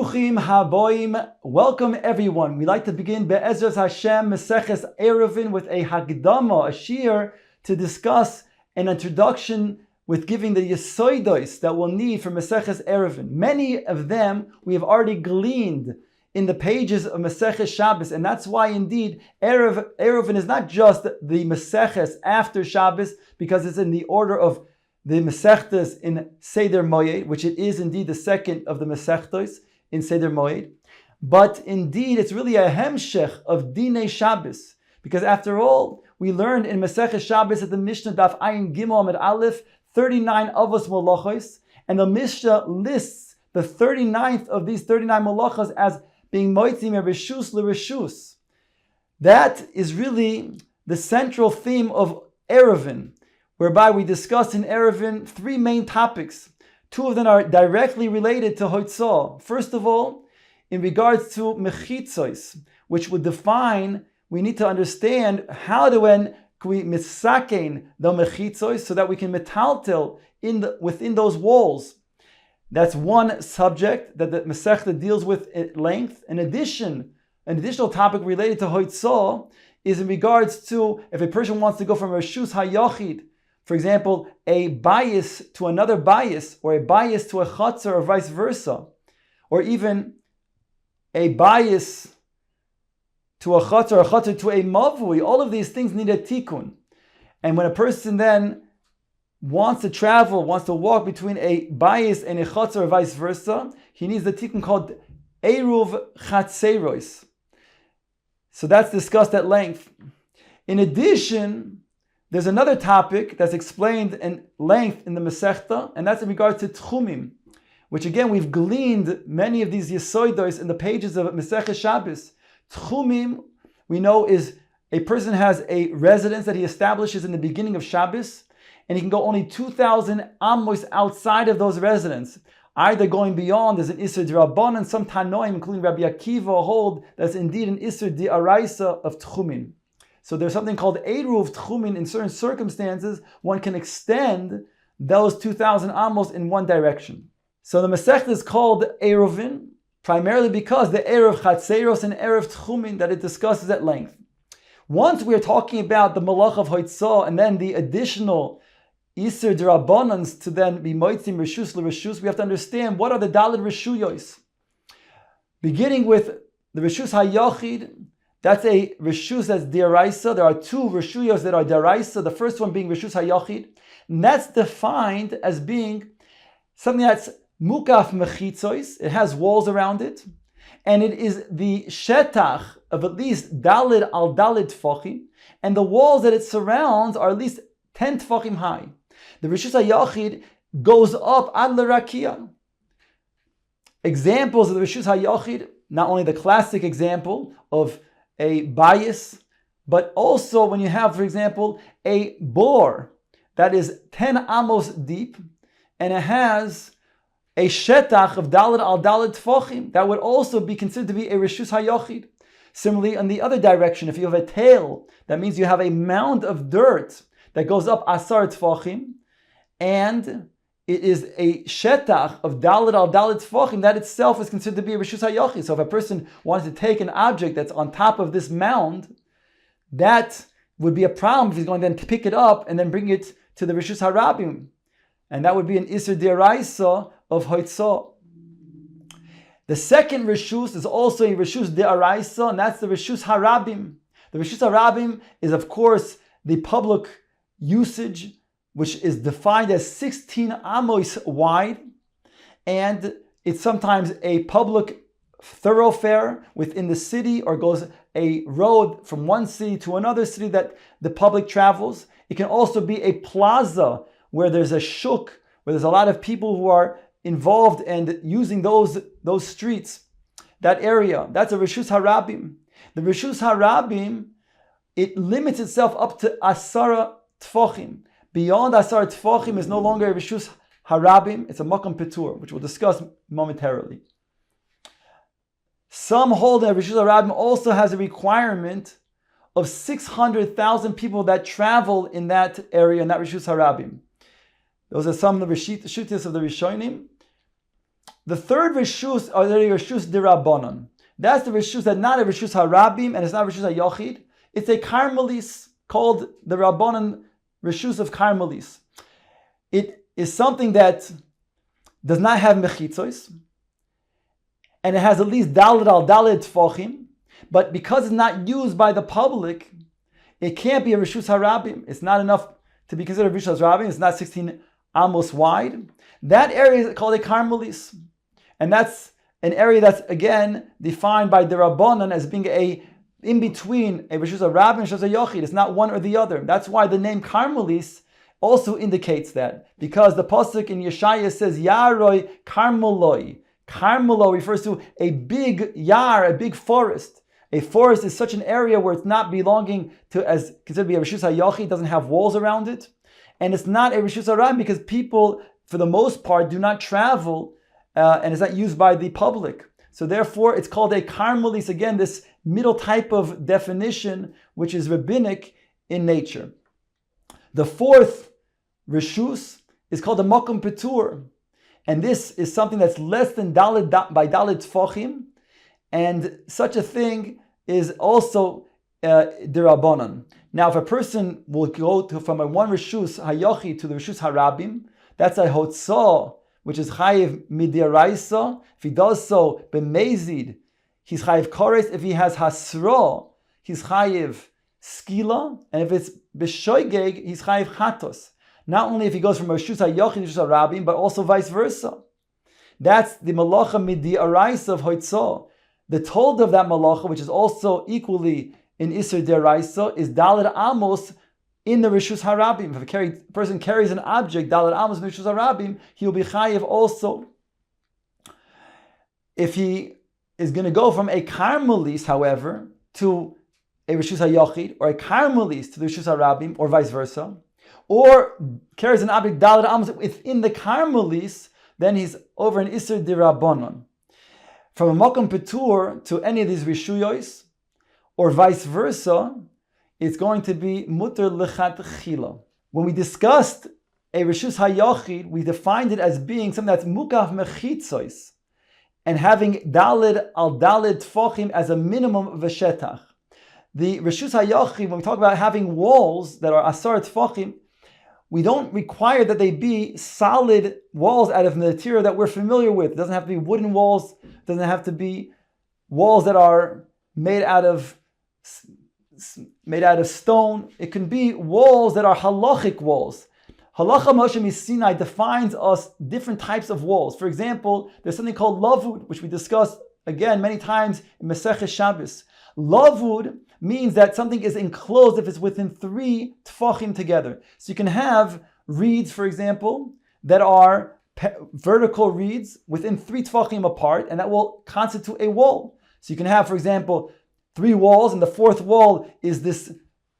Bruchim haboim. Welcome everyone. We like to begin Be'ezras Hashem Masechet Eruvin with a Hagdama, a shir, to discuss an introduction with giving the Yesoidos that we'll need for Masechet Eruvin. Many of them we have already gleaned in the pages of Masechet Shabbos, and that's why indeed Eruvin is not just the Masechet after Shabbos, because it's in the order of the Masechtas in Seder Moed, which it is indeed the second of the Masechtos in Seder Moed. But indeed, it's really a hemshech of Dinei Shabbos, because after all, we learned in Masechet Shabbos at the Mishnah Daf Ayin Gimel Amud Aleph 39 avos malachos, and the Mishnah lists the 39th of these 39 malachos as being moitzim reshus l'reshus. That is really the central theme of Eruvin, whereby we discuss in Eruvin three main topics. Two of them are directly related to Hoitzah. First of all, in regards to mechitzos, which would define, we need to understand how to when we misakein the mechitzos so that we can metaltel within those walls. That's one subject that the Masechta deals with at length. In addition, an additional topic related to Hoitzah is in regards to if a person wants to go from Reshus HaYachid, for example, a bias to another bias, or a bias to a chatzar, or vice versa, or even a bias to a chatzar to a mavui. All of these things need a tikkun. And when a person then wants to travel, wants to walk between a bias and a chatzar, or vice versa, he needs the tikkun called Eruv Chatzeros. So that's discussed at length. In addition, there's another topic that's explained in length in the Masechta, and that's in regard to Tchumim, which again we've gleaned many of these Yesoidos in the pages of Masechet Shabbos. Tchumim, we know, is a person has a residence that he establishes in the beginning of Shabbos, and he can go only 2,000 amos outside of those residences. Either going beyond, there's an Isser D'Rabbanan, and some Tanoim, including Rabbi Akiva, hold that's indeed an Isser D'Araisa of Tchumim. So there's something called Eruv Tchumin. In certain circumstances, one can extend those 2,000 amos in one direction. So the Masechta is called Eruvin, primarily because the Eruv Chatzeros and Eruv Tchumin that it discusses at length. Once we are talking about the Malach of Hoitzah and then the additional Isser D'Rabbanans to then be Moitzim Reshus L'Reshus, we have to understand what are the Daled Reshuyos. Beginning with the Reshus HaYachid, that's a Reshus that's D'Araisa. There are two Reshuyos that are D'Araisa, the first one being Reshus HaYachid, and that's defined as being something that's Mukaf Mechitzos, it has walls around it, and it is the Shetach of at least Dalid al Dalid Tfachim, and the walls that it surrounds are at least 10 Tfachim high. The Reshus HaYachid goes up Ad L'Rakia. Examples of the Reshus HaYachid, not only the classic example of a bias, but also when you have, for example, a bore that is 10 amos deep, and it has a shetach of daled al daled tfachim, that would also be considered to be a reshus hayachid. Similarly, on the other direction, if you have a tail, that means you have a mound of dirt that goes up asar tfachim, and it is a shetach of daled al daled tfachim, that itself is considered to be a reshus hayachid. So if a person wants to take an object that's on top of this mound, that would be a problem if he's going then to pick it up and then bring it to the reshus harabim, and that would be an iser d'araisa of hoitzah. The second reshus is also a reshus d'araisa, and that's the reshus harabim. The reshus harabim is, of course, the public usage, which is defined as 16 amos wide, and it's sometimes a public thoroughfare within the city, or goes a road from one city to another city that the public travels. It can also be a plaza where there's a shuk, where there's a lot of people who are involved and using those streets, that area. That's a reshus harabim. The reshus harabim, it limits itself up to asara tfachim. Beyond asar tfachim is no longer a reshus harabim, it's a makam petur, which we'll discuss momentarily. Some hold that reshus harabim also has a requirement of 600,000 people that travel in that area, in that reshus harabim. Those are some of the Rishitis of the Rishonim. The third Rishus are the Rishus Dirabanan. That's the Rishus that's not a Rishus Harabim and it's not Rishus HaYochid. It's a Karmelis called the Rabbanan Rishus of Karmelis. It is something that does not have Mechitzos and it has at least Daled al Daled Tfachim, but because it's not used by the public, it can't be a Rishus Harabim. It's not enough to be considered Rishus Harabim. It's not 16 amos wide. That area is called a Karmelis. And that's an area that's, again, defined by the Rabbanan as being a in between a Rishus Harabim and Rishus HaYochid. It's not one or the other. That's why the name Karmelis also indicates that. Because the pasuk in Yeshaya says, Yaroi Karmeloi. Karmelo refers to a big yar, a big forest. A forest is such an area where it's not belonging to, as considered to be a Rishus HaYochid, doesn't have walls around it. And it's not a Rishus Harabim because people, for the most part, do not travel and it's not used by the public. So therefore, it's called a Karmelis, again, this middle type of definition, which is rabbinic in nature. The fourth Rishus is called a Makom Petur. And this is something that's less than Daled by Daled Tfachim. And such a thing is also Dirabanan. Now, if a person will go from a one Rishus HaYochid to the Rishus Harabim, that's a Hotzah, which is Chayiv Midiraisa. If he does so, B'mezid, he's Chayiv Kores. If he has Hasra, he's Chayiv Skila. And if it's B'shoigeg, he's Chayiv Chatos. Not only if he goes from Rishus HaYochid to Rishus Harabim, but also vice versa. That's the Malacha Midiraisa of Hotzah. The told of that Malacha, which is also equally in Isser Deraisa, is Daled Amos in the Rishus Harabim. If a person carries an object, Daled Amos in the Rishus Harabim, he will be Chayiv also. If he is going to go from a Karmelis, however, to a Rishus HaYochid, or a Karmelis to the Rishus Harabim, or vice versa, or carries an object, Daled Amos, within the Karmelis, then he's over an Isser Dirabanan. From a Makom Petur to any of these Rishuyos, or vice versa, it's going to be Mutter Lechat Chila. When we discussed a Rishus HaYochid, we defined it as being something that's Mukaf Mechitzos, and having Daled al Daled Tfachim as a minimum of a Shetach. The Rishus HaYochid, when we talk about having walls that are Asar Tfachim, we don't require that they be solid walls out of the material that we're familiar with. It doesn't have to be wooden walls. It doesn't have to be walls that are made out of stone. It can be walls that are halachic walls. Halacha Moshe Sinai defines us different types of walls. For example, there's something called lavud, which we discussed again many times in Masechet Shabbos. Lavud means that something is enclosed if it's within 3 tfachim together. So you can have reeds, for example, that are vertical reeds within 3 tfachim apart, and that will constitute a wall. So you can have, for example, 3 walls, and the 4th wall is this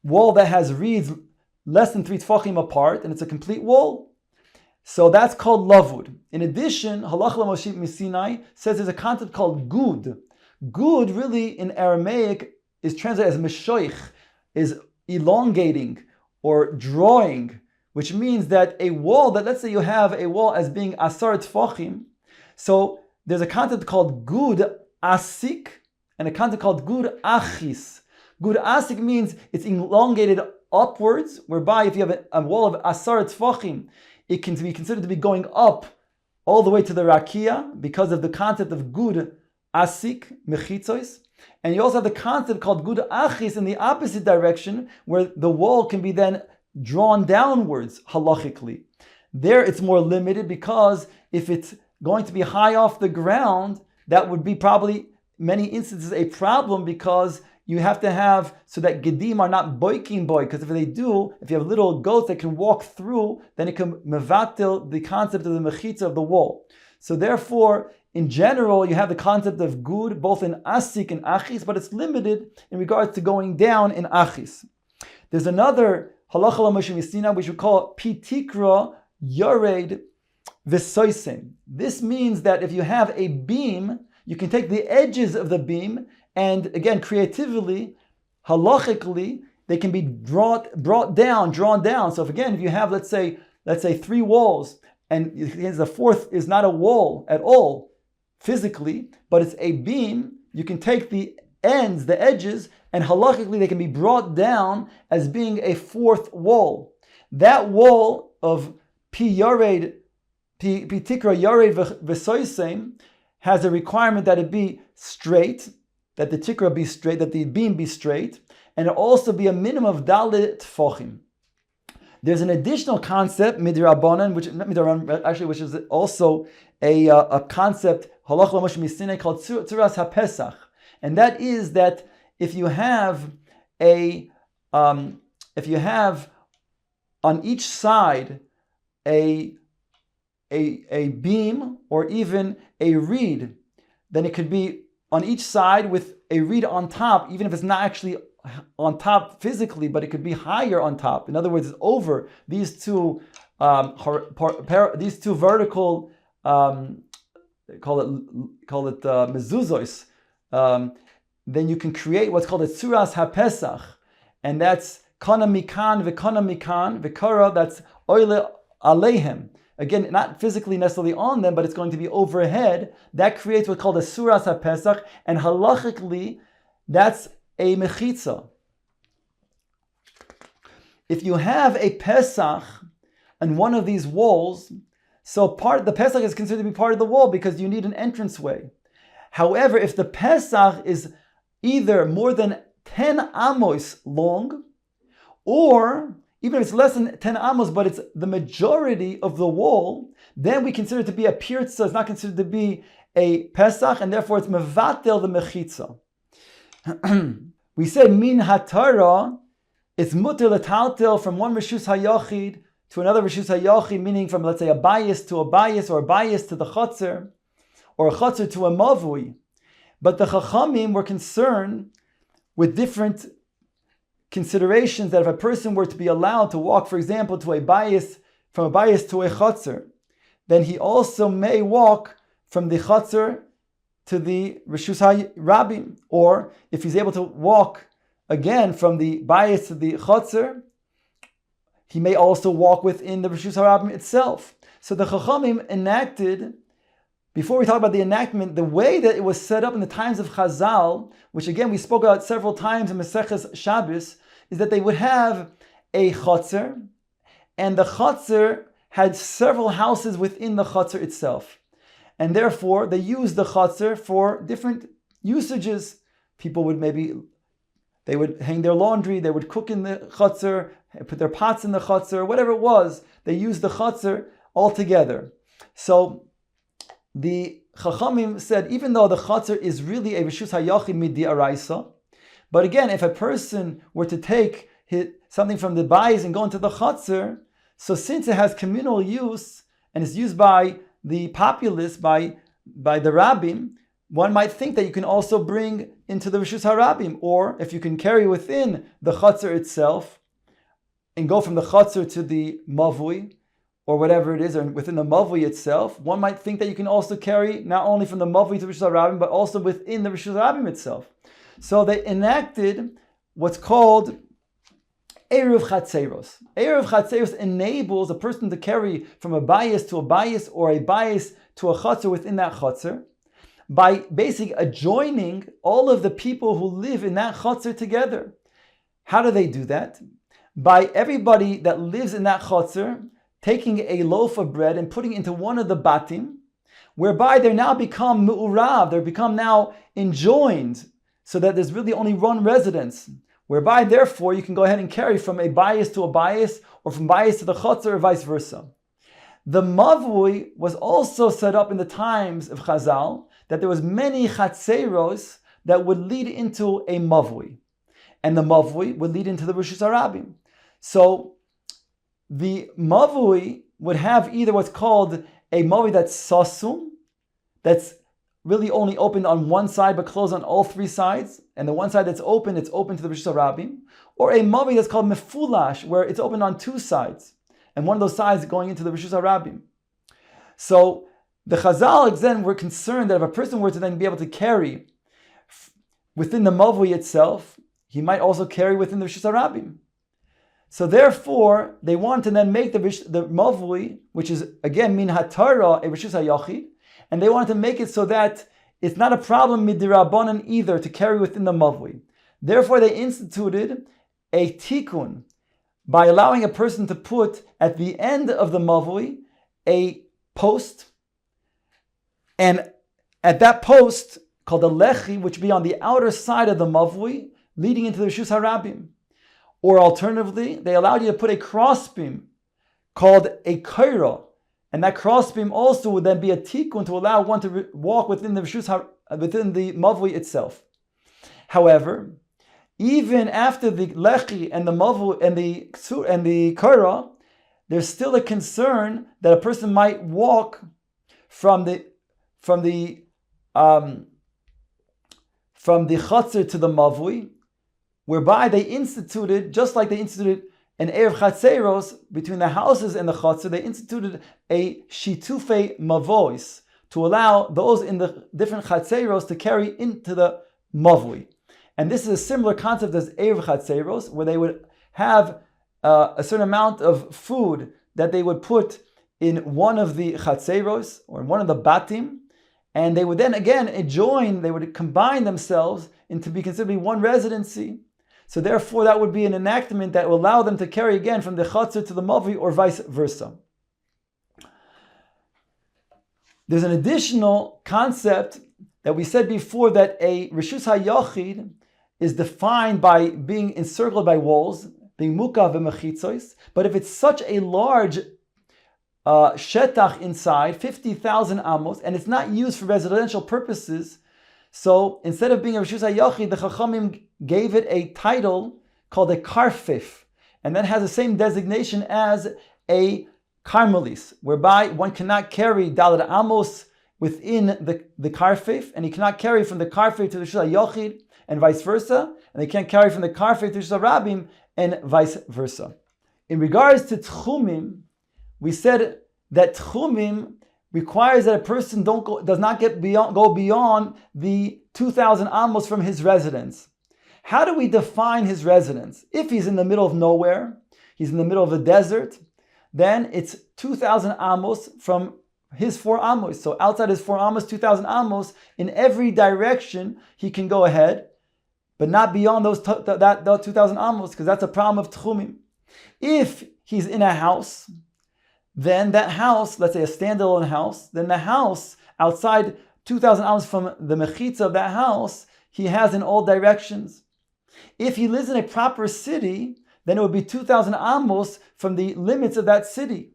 wall that has reeds less than 3 tfachim apart, and it's a complete wall. So that's called lavud. In addition, Halach Moshe Sinai says there's a concept called gud. Gud really in Aramaic is translated as meshoich, is elongating or drawing, which means that a wall that, let's say you have a wall as being asar tfachim, so there's a concept called gud asik and a concept called gud achis. Gud asik means it's elongated upwards, whereby if you have a wall of asar tfachim, it can be considered to be going up all the way to the rakia because of the concept of gud asik, mechitzos. And you also have the concept called gud achis in the opposite direction, where the wall can be then drawn downwards halachically. There it's more limited because if it's going to be high off the ground, that would be probably many instances a problem because you have to have so that gedim are not boiking boy, because if they do, if you have little goats that can walk through, then it can mevatel the concept of the mechitza of the wall. So therefore, in general, you have the concept of gud both in asik and achis, but it's limited in regards to going down in achis. There's another halacha l'Moshe Misina which we call pitikra yored v'soisen. This means that if you have a beam, you can take the edges of the beam and again, creatively, halachically, they can be drawn down. So if you have, let's say 3 walls, and the 4th is not a wall at all, physically, but it's a beam. You can take the ends, the edges, and halachically they can be brought down as being a fourth wall. That wall of pi tikra yared v'soisem has a requirement that it be straight, that the tikra be straight, that the beam be straight, and it also be a minimum of dalet tfochim. There's an additional concept, midrabanan, which is also a concept halach l'moshe misine called tzuras hapesach, and that is that if you have on each side a beam or even a reed, then it could be on each side with a reed on top, even if it's not actually on top physically, but it could be higher on top. In other words, it's over these two vertical call it mezuzos. Then you can create what's called a tzuras hapesach, and that's kana mikan v'kara, that's oile aleihem. Again, not physically necessarily on them, but it's going to be overhead. That creates what's called a tzuras hapesach, and halachically, that's a mechitza. If you have a pesach on one of these walls, so the pesach is considered to be part of the wall because you need an entranceway. However, if the pesach is either more than 10 amos long, or even if it's less than 10 amos, but it's the majority of the wall, then we consider it to be a pirtza. It's not considered to be a pesach, and therefore it's mevatel the mechitza. We said min hatara, it's mutter letaltel from one reshus hayachid to another reshus hayachid, meaning from, let's say, a bias to a bias, or a bias to the chotzer, or a chotzer to a mavui. But the chachamim were concerned with different considerations, that if a person were to be allowed to walk, for example, to a bias, from a bias to a chotzer, then he also may walk from the chotzer to the reshus harabim, or if he's able to walk again from the bias to the chotzer, he may also walk within the reshus harabim itself. So the chachamim enacted, before we talk about the enactment, the way that it was set up in the times of Chazal, which again we spoke about several times in Maseches Shabbos, is that they would have a chotzer, and the chotzer had several houses within the chotzer itself. And therefore, they used the chotzer for different usages. People would they would hang their laundry, they would cook in the chotzer, put their pots in the chotzer, whatever it was, they used the chotzer altogether. So the Chachamim said, even though the chotzer is really a reshus hayachid midi'araisa, but again, if a person were to take something from the bayis and go into the chotzer, so since it has communal use and is used by the populace, by the rabbim, one might think that you can also bring into the reshus harabim, or if you can carry within the chotzer itself and go from the chotzer to the mavui, or whatever it is, or within the mavui itself, one might think that you can also carry not only from the mavui to the reshus harabim, but also within the reshus harabim itself. So they enacted what's called Eruv Chatzeros. Eruv Chatzeros enables a person to carry from a bias to a bias, or a bias to a chotzer within that chotzer, by basically adjoining all of the people who live in that chotzer together. How do they do that? By everybody that lives in that chotzer taking a loaf of bread and putting it into one of the batim, whereby they now become mu'urav, they become now enjoined, so that there's really only one residence, whereby therefore you can go ahead and carry from a bias to a bias, or from bias to the chotzer, or vice versa. The mavui was also set up in the times of Chazal, that there was many chatzeros that would lead into a mavui, and the mavui would lead into the reshus harabim. So the mavui would have either what's called a mavui that's sasum, that's really only open on one side but closed on all three sides, and the one side that's open, it's open to the reshus harabim, or a mavui that's called mefulash, where it's open on two sides, and one of those sides going into the reshus harabim. So the Chazal then were concerned that if a person were to then be able to carry within the mavui itself, he might also carry within the reshus harabim. So therefore, they want to then make the mavui, which is again min hatara, a reshus hayachid, and they wanted to make it so that it's not a problem midirabanan either to carry within the mavui. Therefore, they instituted a tikkun by allowing a person to put at the end of the mavui a post, and at that post called a lechi, which would be on the outer side of the mavui, leading into the Rishus Harabim. Or alternatively, they allowed you to put a crossbeam called a kaira, and that crossbeam also would then be a tikkun to allow one to walk within the mavui itself. However, even after the lechi and the mavu and the kaira, there's still a concern that a person might walk from the chatzir to the mavui, whereby they instituted, just like they instituted an erev chatzeros between the houses and the chatzir, they instituted a shitufei mavois to allow those in the different chatzeros to carry into the mavui. And this is a similar concept as erev chatzeros, where they would have a certain amount of food that they would put in one of the chatzeros or in one of the batim, and they would then again they would combine themselves into be considered one residency. So therefore that would be an enactment that will allow them to carry again from the chatzir to the mavi or vice versa. There's an additional concept that we said before, that a Rishus HaYachid is defined by being encircled by walls, being mukav v'mechitzos, but if it's such a large shetach inside, 50,000 amos, and it's not used for residential purposes, so instead of being a Rishus HaYachid, the Chachamim gave it a title called a karfif, and that has the same designation as a karmelis, whereby one cannot carry dalad amos within the karfif, and he cannot carry from the karfif to the Rishus HaYachid, and vice versa, and they can't carry from the karfif to Rishus HaRabim, and vice versa. In regards to tchumim, we said that tchumim requires that a person does not go beyond the 2,000 amos from his residence. How do we define his residence? If he's in the middle of nowhere, he's in the middle of a desert, then it's 2,000 amos from his 4 amos. So outside his 4 amos, 2,000 amos, in every direction he can go ahead, but not beyond those 2,000 amos, because that's a problem of tchumim. If he's in a house, then that house, let's say a standalone house, then the house outside 2,000 amos from the mechitza of that house, he has in all directions. If he lives in a proper city, then it would be 2,000 amos from the limits of that city.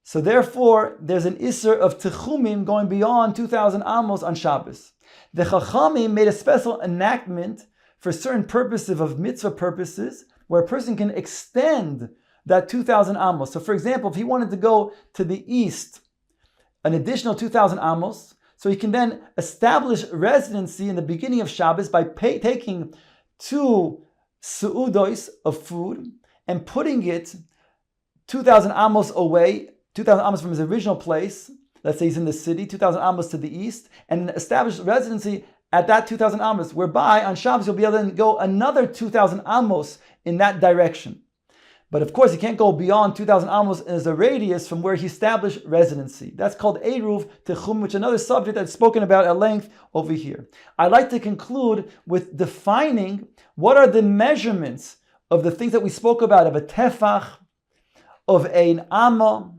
So therefore, there's an isser of tchumim going beyond 2,000 amos on Shabbos. The Chachamim made a special enactment for certain purposes of mitzvah purposes, where a person can extend that 2,000 amos. So for example, if he wanted to go to the east, an additional 2,000 amos, so he can then establish residency in the beginning of Shabbos by taking 2 su'udos of food and putting it 2,000 amos away, 2,000 amos from his original place. Let's say he's in the city, 2,000 amos to the east, and establish residency at that 2,000 amos, whereby on Shabbos you'll be able to go another 2,000 amos in that direction. But of course, he can't go beyond 2,000 amos as a radius from where he established residency. That's called Eruv Techum, which is another subject that's spoken about at length over here. I'd like to conclude with defining what are the measurements of the things that we spoke about, of a tefach, of an amma.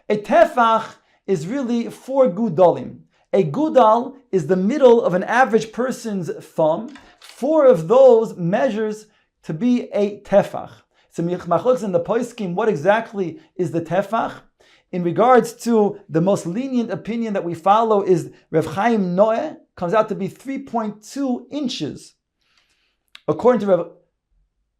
A tefach is really 4 gudalim. A gudal is the middle of an average person's thumb. 4 of those measures to be a tefach. So machlokes in the poskim, what exactly is the tefach? In regards to the most lenient opinion that we follow is Rav Chaim Noeh, comes out to be 3.2 inches. According to Rav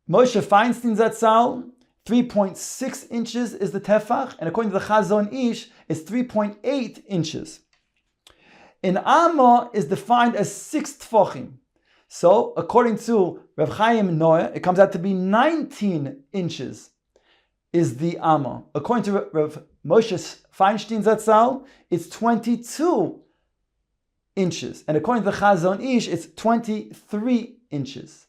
Moshe Feinstein Zatzal, 3.6 inches is the tefach, and according to the Chazon Ish, it's 3.8 inches. An amma is defined as 6 tefachim. So, according to Rav Chaim Noeh, it comes out to be 19 inches is the amma. According to Rav Moshe Feinstein Zatzal, it's 22 inches. And according to the Chazon Ish, it's 23 inches.